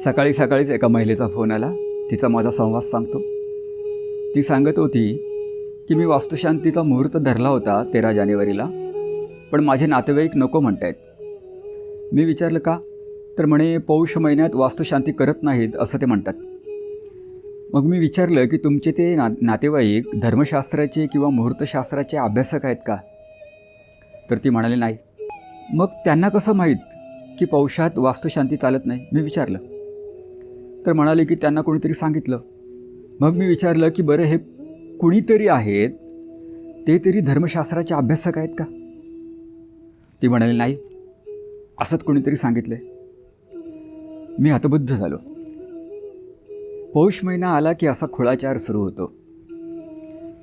सकाळी सकाळीच एका महिलेचा फोन आला. तिचा माझा संवाद सांगतो. ती सांगत होती की मी वास्तुशांतीचा मुहूर्त धरला होता 13 जानेवारीला, पण माझे नातेवाईक नको म्हणतायत. मी विचारलं का? तर म्हणे पौष महिन्यात वास्तुशांती करत नाहीत असं ते म्हणतात. मग मी विचारलं की तुमचे ते नातेवाईक धर्मशास्त्राचे किंवा मुहूर्तशास्त्राचे अभ्यासक आहेत का? तर ती म्हणाली नाही. मग त्यांना कसं माहीत की पौषात वास्तुशांती चालत नाही? मी विचारलं. तर म्हणाले की त्यांना कोणीतरी सांगितलं. मग मी विचारलं की बरं हे कुणीतरी आहेत ते तरी धर्मशास्त्राचे अभ्यासक आहेत का? ती म्हणाली नाही, असंच कोणीतरी सांगितलंय. मी हतबुद्ध झालो. पौष महिना आला की असा खुळाचार सुरू होतो.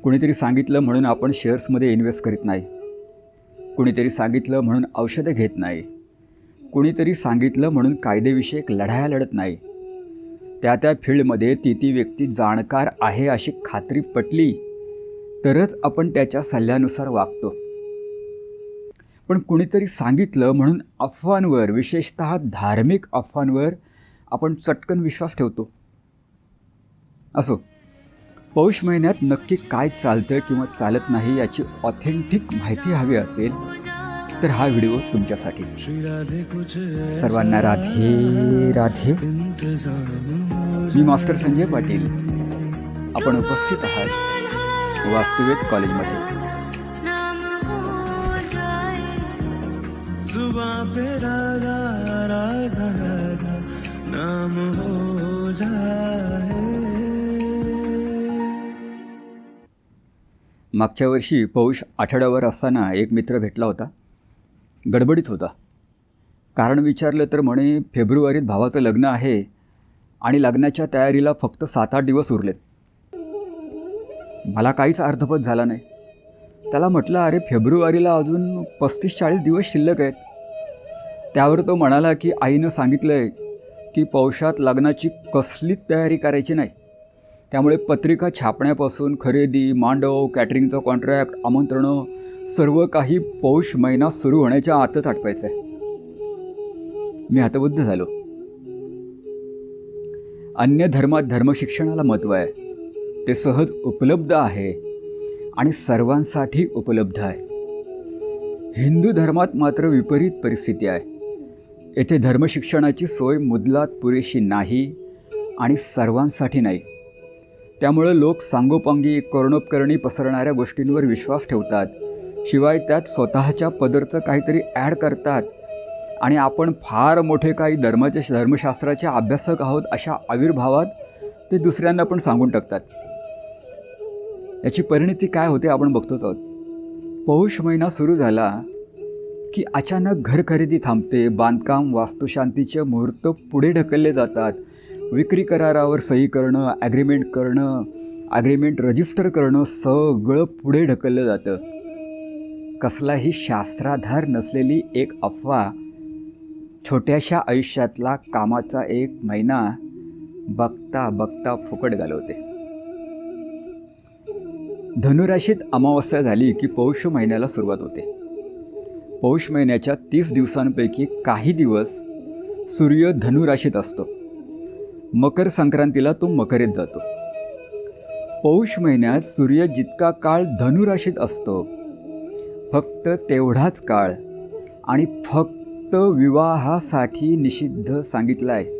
कुणीतरी सांगितलं म्हणून आपण शेअर्समध्ये इन्व्हेस्ट करीत नाही. कुणीतरी सांगितलं म्हणून औषधं घेत नाही. कुणीतरी सांगितलं म्हणून कायदेविषयक लढाया लढत नाही. त्या फील्डमध्ये ती व्यक्ती जाणकार आहे अशी खात्री पटली तरच आपण त्याच्या सल्ल्यानुसार वागतो. पण कुणीतरी सांगितलं म्हणून अफवांवर, विशेषतः धार्मिक अफवांवर आपण चटकन विश्वास ठेवतो. असो, पौष महिन्यात नक्की काय चालतं किंवा चालत नाही याची ऑथेंटिक माहिती हवी असेल तर हा व्हिडिओ तुमच्यासाठी. सर्वांना राधे राधे. मी मास्टर संजय पाटील. आपण उपस्थित आहात वास्तुवेद कॉलेजमध्ये. मागच्या वर्षी पौष आठवड्यावर असताना एक मित्र भेटला होता. गडबडीत होता. कारण विचारलं तर म्हणे फेब्रुवारीत भावाचं लग्न आहे आणि लग्नाच्या तयारीला फक्त 7-8 दिवस उरलेत. मला काहीच अर्थपत झाला नाही. त्याला म्हटलं, अरे फेब्रुवारीला अजून 35-40 दिवस शिल्लक आहेत. त्यावर तो म्हणाला की आईनं सांगितलंय की पौषात लग्नाची कसलीच तयारी करायची नाही. त्यामुळे पत्रिका छापण्यापासून खरेदी, मांडव, कॅटरिंगचं कॉन्ट्रॅक्ट, आमंत्रणं सर्व काही पौष महिना सुरू होण्याच्या आतच आटपायचं आहे. मी हतबुद्ध झालो. अन्य धर्मात धर्मशिक्षणाला महत्त्व आहे. ते सहज उपलब्ध आहे आणि सर्वांसाठी उपलब्ध आहे. हिंदू धर्मात मात्र विपरीत परिस्थिती आहे. येथे धर्मशिक्षणाची सोय मुदलात पुरेशी नाही आणि सर्वांसाठी नाही. त्यामुळे लोक सांगोपांगी, करणोपकरणी पसरणाऱ्या गोष्टींवर विश्वास ठेवतात. शिवाय त्यात स्वतःच्या पदरचं काहीतरी ॲड करतात आणि आपण फार मोठे काही धर्मशास्त्राचे अभ्यासक आहोत अशा आविर्भावात ते दुसऱ्यांना पण सांगून टाकतात. याची परिणिती काय होते आपण बघतोच आहोत. पौष महिना सुरू झाला की अचानक घर खरेदी थांबते. बांधकाम, वास्तुशांतीचे मुहूर्त पुढे ढकलले जातात. विक्री करारावर सही करणं, ॲग्रीमेंट रजिस्टर करणं सगळं पुढे ढकललं जातं. कसलाही शास्त्राधार नसलेली एक अफवा छोट्याशा आयुष्यातला कामाचा 1 महिना बघता बघता फुकट घालवते. धनुराशीत अमावस्या झाली की पौष महिन्याला सुरुवात होते. पौष महिन्याच्या 30 दिवसांपैकी काही दिवस सूर्य धनुराशीत असतो. मकर संक्रांतीला तो मकरेत जातो. पौष महिन्यात सूर्य जितका काळ धनुराशीत असतो फक्त तेवढाच काळ आणि फक्त विवाहासाठी निषिद्ध सांगितला आहे.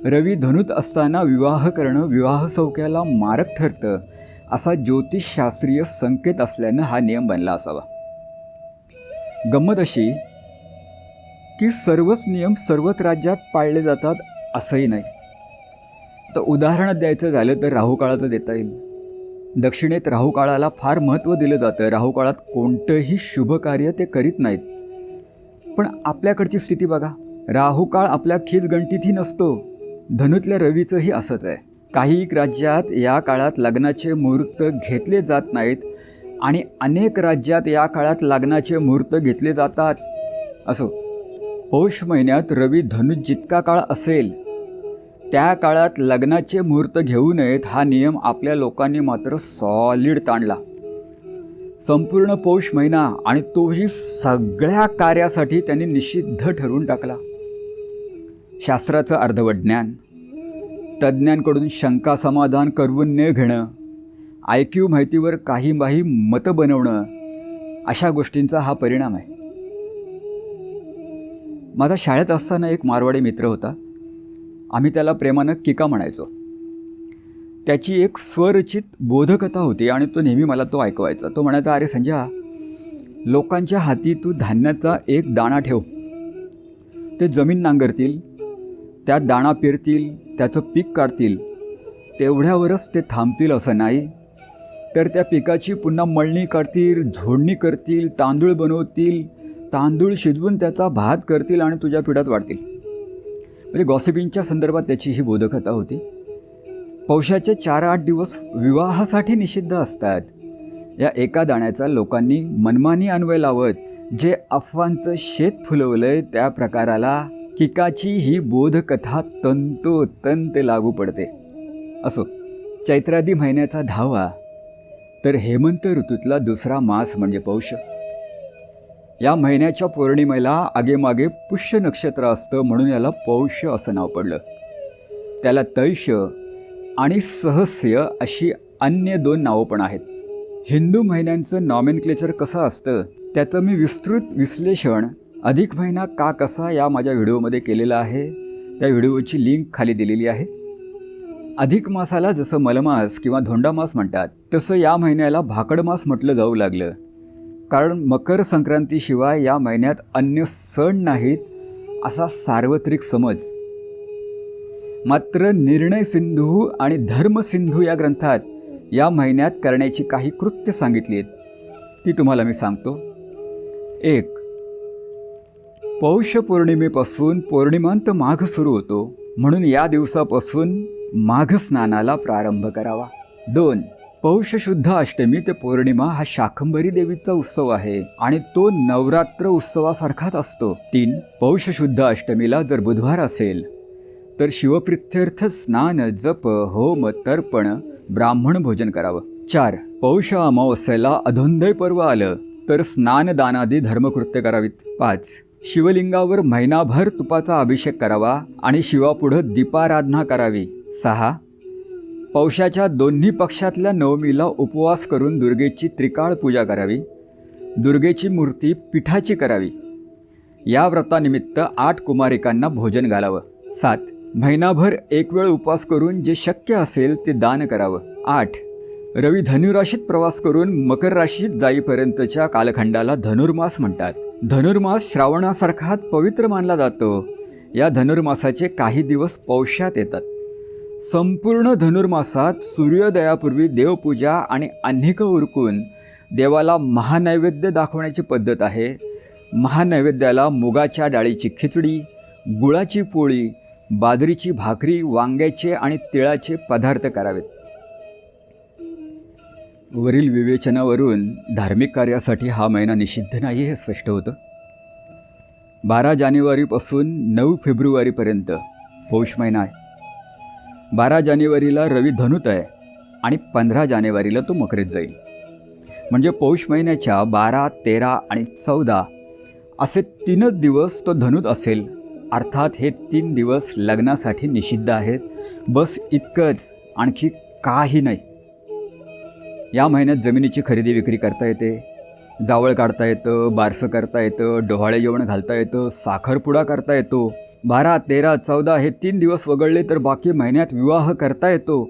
रवी धनुत असताना विवाह करणं विवाह सौख्याला मारक ठरतं असा ज्योतिषशास्त्रीय संकेत असल्यानं हा नियम बनला असावा. गंमत अशी की सर्वच नियम सर्वच राज्यात पाळले जातात असंही नाही. तर उदाहरण द्यायचं झालं तर राहुकाळाचं देता येईल. दक्षिणेत राहुकाळाला फार महत्त्व दिलं जातं. राहुकाळात कोणतंही शुभ कार्य ते करीत नाहीत. पण आपल्याकडची स्थिती बघा. राहुकाळ आपल्या खिचगणतीतही नसतो. धनुतल्या रवीचंही असंच आहे. काही राज्यात या काळात लग्नाचे मुहूर्त घेतले जात नाहीत आणि अनेक राज्यात या काळात लग्नाचे मुहूर्त घेतले जातात. असो, पौष महिन्यात रवी धनुत जितका काळ असेल त्या काळात लग्नाचे मुहूर्त घेऊ नयेत हा नियम आपल्या लोकांनी मात्र सॉलिड ताणला. संपूर्ण पौष महिना आणि तोही सगळ्या कार्यासाठी त्यांनी निषिद्ध ठरवून टाकला. शास्त्राचं अर्धवट ज्ञान, तज्ज्ञांकडून शंका समाधान करवून न घेणं, IQ माहितीवर काही मतं बनवणं, अशा गोष्टींचा हा परिणाम आहे. माझा शाळेत असताना एक मारवाडी मित्र होता. आम्ही त्याला प्रेमानं किका म्हणायचो. त्याची एक स्वरचित बोधकथा होती आणि तो नेहमी मला तो ऐकवायचा. तो म्हणायचा, अरे संजय, लोकांच्या हाती तू धान्याचा एक दाणा ठेव. ते जमीन नांगरतील, त्यात दाणा पेरतील, त्याचं पीक काढतील, तेवढ्यावरच ते थांबतील असं नाही, तर त्या पिकाची पुन्हा मळणी करतील, झोडणी करतील, तांदूळ बनवतील, तांदूळ शिजवून त्याचा भात करतील आणि तुझ्या पिढ्यात वाढतील. म्हणजे गॉसिपिंगच्या संदर्भात त्याची ही बोधकथा होती. पौषाचे 4-8 दिवस विवाहासाठी निषिद्ध असतात. या एका दाण्याचा लोकांनी मनमानी अन्वय लावत जे अफवांचं शेत फुलवलंय त्या प्रकाराला किकाची ही बोधकथा तंतोतंत लागू पडते. असो, चैत्रादी महिन्याचा 10वा तर हेमंत ऋतूतला दुसरा मास म्हणजे पौष. या महिन्याच्या पौर्णिमेला आगेमागे पुष्य नक्षत्र असतं म्हणून याला पौष असं नाव पडलं. त्याला तैश आणि सहस्य अशी अन्य 2 नावं पण आहेत. हिंदू महिन्यांचं नॉमेनक्लेचर कसं असतं त्याचं मी विस्तृत विश्लेषण अधिक महिना का कसा या माझ्या व्हिडिओमध्ये केलेलं आहे. त्या व्हिडिओची लिंक खाली दिलेली आहे. अधिक मासाला जसं मलमास किंवा धोंडामास म्हणतात तसं या महिन्याला भाकडमास म्हटलं जाऊ लागलं, कारण मकर संक्रांतीशिवाय या महिन्यात अन्य सण नाहीत असा सार्वत्रिक समज. मात्र निर्णय सिंधू आणि धर्मसिंधू या ग्रंथात या महिन्यात करण्याची काही कृत्य सांगितली आहेत, ती तुम्हाला मी सांगतो. 1. पौष पौर्णिमेपासून पौर्णिमांत माघ सुरू होतो म्हणून या दिवसापासून माघ स्नानाला प्रारंभ करावा. 2. पौष शुद्ध अष्टमी ते पौर्णिमा हा शाकंभरी देवीचा उत्सव आहे आणि तो नवरात्र उत्सवासारखाच असतो. 3. पौष शुद्ध अष्टमीला जर बुधवार असेल तर शिवप्रित्यर्थ स्नान, जप, होम, तर्पण, ब्राह्मण भोजन करावं. 4. पौष अमावस्येला अधोंदय पर्व आलं तर स्नानदानादी धर्मकृत्य करावीत. 5. शिवलिंगावर महिनाभर तुपाचा अभिषेक करावा आणि शिवापुढं दीपाराधना करावी. 6. पौषाच्या दोन्ही पक्षातल्या नवमीला उपवास करून दुर्गेची त्रिकाळ पूजा करावी. दुर्गेची मूर्ती पिठाची करावी. या व्रतानिमित्त 8 कुमारिकांना भोजन घालावं. 7. महिनाभर एक वेळ उपवास करून जे शक्य असेल ते दान करावं. 8. रवी धनुराशीत प्रवास करून मकर राशीत जाईपर्यंतच्या कालखंडाला धनुर्मास म्हणतात. धनुर्मास श्रावणासारखा पवित्र मानला जातो. या धनुर्मासाचे काही दिवस पौष्यात येतात. संपूर्ण धनुर्मासात सूर्योदयापूर्वी देवपूजा आणि आह्निक उरकून देवाला महानैवेद्य दाखवण्याची पद्धत आहे. महानैवेद्याला मुगाच्या डाळीची खिचडी, गुळाची पोळी, बाजरीची भाकरी, वांग्याचे आणि तिळाचे पदार्थ करावेत. वरील विवेचनावरून धार्मिक कार्यासाठी हा महिना निषिद्ध नाही हे स्पष्ट होतं. 12 जानेवारीपासून 9 फेब्रुवारीपर्यंत पौष महिना आहे. 12 जानेवारीला रवी धनुत आहे आणि 15 जानेवारीला तो मकरेत जाईल. म्हणजे पौष महिन्याच्या 12, 13 आणि 14 असे 3च दिवस तो धनुत असेल. अर्थात हे 3 दिवस लग्नासाठी निषिद्ध आहेत. बस इतकंच, आणखी काही नाही. या महिन्यात जमिनीची खरेदी विक्री करता येते, जावळ काढता येतं, बारसं करता येतं, डोहाळे जेवण घालता येतं, साखरपुडा करता येतो. 12, 13, 14 हे 3 दिवस वगळले तर बाकी महिन्यात विवाह करता येतो.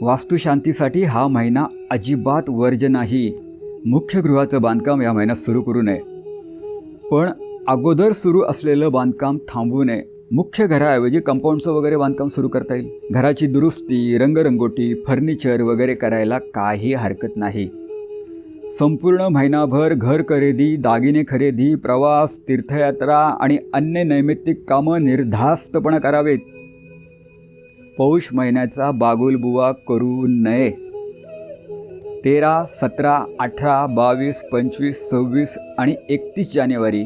वास्तुशांतीसाठी हा महिना अजिबात वर्ज्य नाही. मुख्य गृहाचं बांधकाम या महिन्यात सुरू करू नये, पण अगोदर सुरू असलेलं बांधकाम थांबवू नये. मुख्य घराऐवजी कंपाऊंडचं वगैरे बांधकाम सुरू करता येईल. घराची दुरुस्ती, रंगरंगोटी, फर्निचर वगैरे करायला काही हरकत नाही. संपूर्ण महिनाभर घर खरेदी, दागिने खरेदी, प्रवास, तीर्थयात्रा आणि अन्य नैमित्तिक कामं निर्धास्तपणे करावेत. पौष महिन्याचा बागुलबुवा करू नये. 13, 17, 18, 22, 25, 26 आणि 31 जानेवारी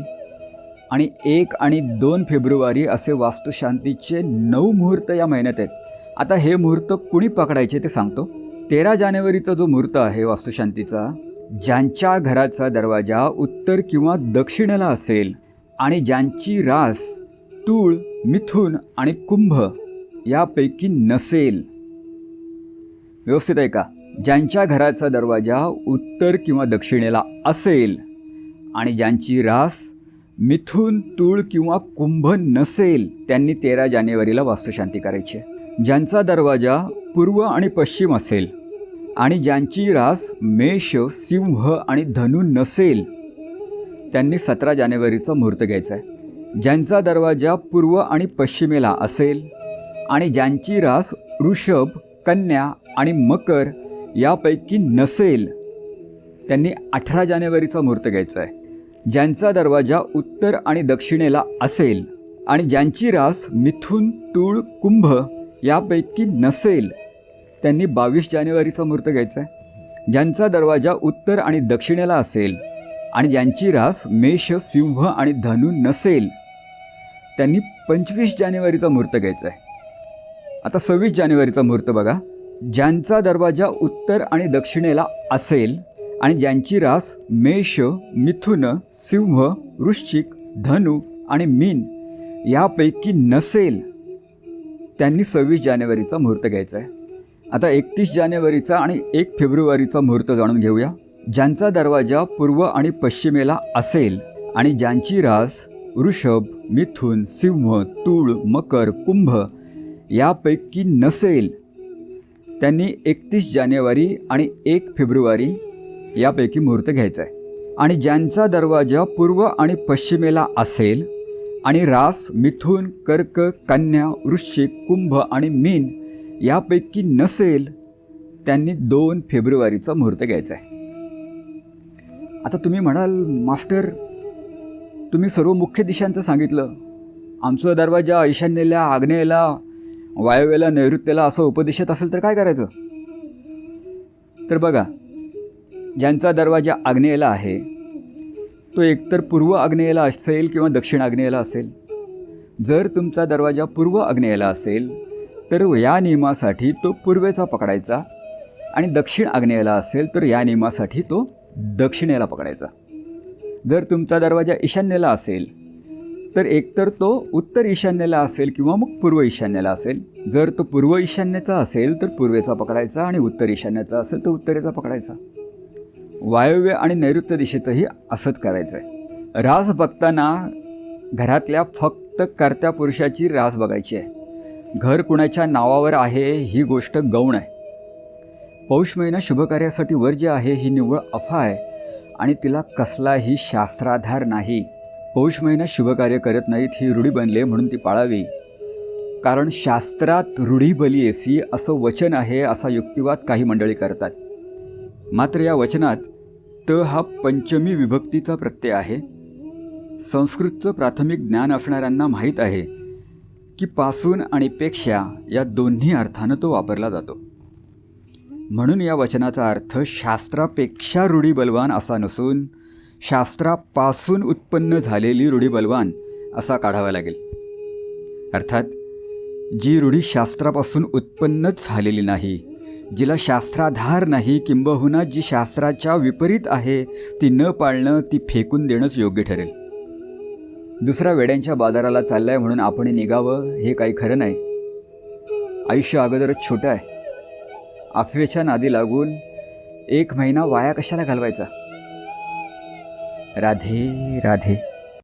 आणि 1 आणि 2 फेब्रुवारी असे वास्तुशांतीचे 9 मुहूर्त या महिन्यात आहेत. आता हे मुहूर्त कुणी पकडायचे ते सांगतो. 13 जानेवारीचा जो मुहूर्त आहे वास्तुशांतीचा, ज्यांच्या घराचा दरवाजा उत्तर किंवा दक्षिणेला असेल आणि ज्यांची रास तूळ, मिथुन आणि कुंभ यापैकी नसेल. व्यवस्थित आहे का? ज्यांच्या घराचा दरवाजा उत्तर किंवा दक्षिणेला असेल आणि ज्यांची रास मिथुन, तूळ किंवा कुंभ नसेल त्यांनी 13 जानेवारीला वास्तुशांती करायची. ज्यांचा दरवाजा पूर्व आणि पश्चिम असेल आणि ज्यांची रास मेष, सिंह आणि धनु नसेल त्यांनी 17 जानेवारीचा मुहूर्त घ्यायचा आहे. ज्यांचा दरवाजा पूर्व आणि पश्चिमेला असेल आणि ज्यांची रास वृषभ, कन्या आणि मकर यापैकी नसेल त्यांनी 18 जानेवारीचा मुहूर्त घ्यायचा आहे. ज्यांचा दरवाजा उत्तर आणि दक्षिणेला असेल आणि ज्यांची रास मिथुन, तूळ, कुंभ यापैकी नसेल त्यांनी 22 जानेवारीचा मुहूर्त घ्यायचा आहे. ज्यांचा दरवाजा उत्तर आणि दक्षिणेला असेल आणि ज्यांची रास मेष, सिंह आणि धनु नसेल त्यांनी 25 जानेवारीचा मुहूर्त घ्यायचा आहे. आता 26 जानेवारीचा मुहूर्त बघा. ज्यांचा दरवाजा उत्तर आणि दक्षिणेला असेल आणि ज्यांची रास मेष, मिथुन, सिंह, वृश्चिक, धनु आणि मीन यापैकी नसेल त्यांनी 26 जानेवारीचा मुहूर्त घ्यायचा आहे. आता 31 जानेवारीचा आणि 1 फेब्रुवारीचा मुहूर्त जाणून घेऊया. ज्यांचा दरवाजा पूर्व आणि पश्चिमेला असेल आणि ज्यांची रास वृषभ, मिथुन, सिंह, तूळ, मकर, कुंभ यापैकी नसेल त्यांनी 31 जानेवारी आणि 1 फेब्रुवारी यापैकी मुहूर्त घ्यायचा आहे. आणि ज्यांचा दरवाजा पूर्व आणि पश्चिमेला असेल आणि रास मिथुन, कर्क, कन्या, वृश्चिक, कुंभ आणि मीन यापैकी नसेल त्यांनी 2 फेब्रुवारीचा मुहूर्त घ्यायचा आहे. आता तुम्ही म्हणाल, मास्टर तुम्ही सर्व मुख्य दिशांचं सांगितलं, आमचा दरवाजा ईशान्येला, आग्नेयेला, वायव्येला, नैऋत्येला असं उपदिशत असेल तर काय करायचं? तर बघा, ज्यांचा दरवाजा आग्नेयेला आहे तो एकतर पूर्व आग्नेयेला असेल किंवा दक्षिण आग्नेयेला असेल. जर तुमचा दरवाजा पूर्व आग्नेयेला असेल तर या नियमासाठी तो पूर्वेचा पकडायचा आणि दक्षिण आग्नेयेला असेल तर या नियमासाठी तो दक्षिणेला पकडायचा. जर तुमचा दरवाजा ईशान्येला असेल तर एकतर तो उत्तर ईशान्येला असेल किंवा मग पूर्व ईशान्येला असेल. जर तो पूर्व ईशान्येचा असेल तर पूर्वेचा पकडायचा आणि उत्तर ईशान्येचा असेल तर उत्तरेचा पकडायचा. वायव्य आणि नैऋत्य दिशेचंही असंच करायचं आहे. रास बघताना घरातल्या फक्त कर्त्या पुरुषाची रास बघायची आहे. घर कुणाच्या नावावर आहे ही गोष्ट गौण आहे. पौष महिना शुभकार्यासाठी वर्ज्य आहे ही निव्वळ अफवा आहे आणि तिला कसलाही शास्त्राधार नाही. पौष महिना शुभकार्य करत नाहीत ही रूढी बनले म्हणून ती पाळावी. कारण शास्त्रात रूढी बलियेसी असं वचन आहे असा युक्तिवाद काही मंडळी करतात. मात्र या वचनात त हा पंचमी विभक्तीचा प्रत्यय आहे. संस्कृतचं प्राथमिक ज्ञान असणाऱ्यांना माहीत आहे की पासून आणि पेक्षा या दोन्ही अर्थानं तो वापरला जातो. म्हणून या वचनाचा अर्थ शास्त्रापेक्षा रूढी बलवान असा नसून शास्त्रापासून उत्पन्न झालेली रूढी बलवान असा काढावा लागेल. अर्थात जी रूढी शास्त्रापासून उत्पन्नच झालेली नाही, जिला शास्त्राधार नाही, किंबहुना जी शास्त्राच्या विपरीत आहे ती न पाळणं, ती फेकून देणंच योग्य ठरेल. दुसरा वेड्यांच्या बाजाराला चाललाय म्हणून आपण निघावं हे काही खरं नाही. आयुष्य अगोदरच छोटं आहे. अफवेच्या नादी लागून 1 महिना वाया कशाला घालवायचा? राधे राधे.